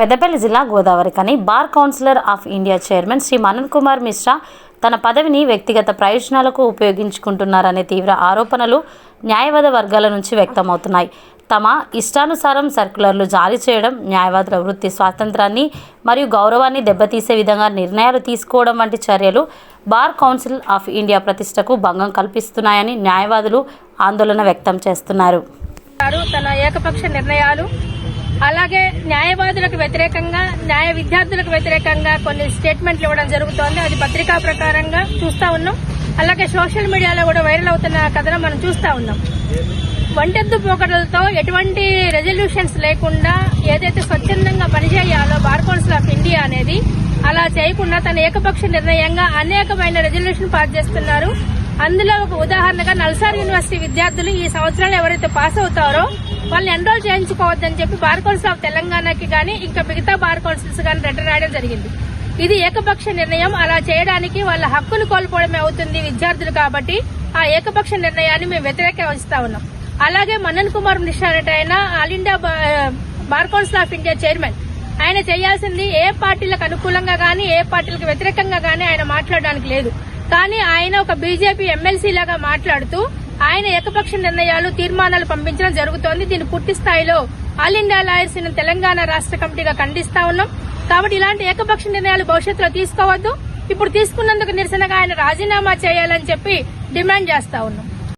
పెద్దపల్లి జిల్లా Godavarikhani bar councillor of India chairman Shri Manan Kumar Mishra తన పదవిని వ్యక్తిగత ప్రయోజనాలకు ఉపయోగించుకుంటున్నారనే తీవ్ర ఆరోపణలు న్యాయవాద వర్గాల నుంచి వ్యక్తమవుతున్నాయి. తమ ఇష్టానుసారం సర్క్యులర్లు జారీ చేయడం, న్యాయవాదుల వృత్తి స్వాతంత్రాన్ని మరియు గౌరవాన్ని దెబ్బతీసే విధంగా నిర్ణయాలు తీసుకోవడం వంటి చర్యలు బార్ కౌన్సిల్ ఆఫ్ ఇండియా ప్రతిష్టకు భంగం కల్పిస్తున్నాయని న్యాయవాదులు ఆందోళన వ్యక్తం చేస్తున్నారు. తన ఏకపక్ష నిర్ణయాలు అలాగే న్యాయవాదులకు వ్యతిరేకంగా, న్యాయ విద్యార్థులకు వ్యతిరేకంగా కొన్ని స్టేట్మెంట్లు ఇవ్వడం జరుగుతోంది. అది పత్రికా ప్రకారంగా చూస్తా ఉన్నాం. అలాగే సోషల్ మీడియాలో కూడా వైరల్ అవుతున్న కథనం మనం చూస్తా ఉన్నాం. ఒంటెద్దు పోకడలతో ఎటువంటి రెజల్యూషన్స్ లేకుండా ఏదైతే స్వచ్ఛందంగా పనిచేయాలో బార్ కౌన్సిల్ ఆఫ్ ఇండియా అనేది అలా చేయకుండా తన ఏకపక్ష నిర్ణయంగా అనేకమైన రెజల్యూషన్ పాస్ చేస్తున్నారు. అందులో ఒక ఉదాహరణగా నల్సార్ యూనివర్సిటీ విద్యార్థులు ఈ సంవత్సరాలు ఎవరైతే పాస్ అవుతారో వాళ్ళని ఎన్రోల్ చేయించుకోవద్దని చెప్పి బార్ కౌన్సిల్ ఆఫ్ తెలంగాణకి గానీ ఇంకా మిగతా బార్ కౌన్సిల్స్ గానీ లెటర్ రాయడం జరిగింది. ఇది ఏకపక్ష నిర్ణయం. అలా చేయడానికి వాళ్ళ హక్కును కోల్పోవడమే అవుతుంది విద్యార్థులు. కాబట్టి ఆ ఏకపక్ష నిర్ణయాన్ని మేము వ్యతిరేకిస్తా ఉన్నాం. అలాగే మనన్ కుమార్ మిశ్రా అనే ఆయన all India bar council of India chairman. ఆయన చేయాల్సింది ఏ పార్టీలకు అనుకూలంగా గానీ ఏ పార్టీలకు వ్యతిరేకంగా గానీ ఆయన మాట్లాడడానికి లేదు. కానీ ఆయన ఒక బీజేపీ ఎమ్మెల్సీ లాగా మాట్లాడుతూ ఆయన ఏకపక్ష నిర్ణయాలు, తీర్మానాలు పంపించడం జరుగుతోంది. దీన్ని పూర్తి స్థాయిలో ఆల్ ఇండియా లాయర్స్ తెలంగాణ రాష్ట్ర కమిటీగా ఖండిస్తా ఉన్నాం. కాబట్టి ఇలాంటి ఏకపక్ష నిర్ణయాలు భవిష్యత్తులో తీసుకోవద్దు. ఇప్పుడు తీసుకున్నందుకు నిరసనగా ఆయన రాజీనామా చేయాలని చెప్పి డిమాండ్ చేస్తా ఉన్నాం.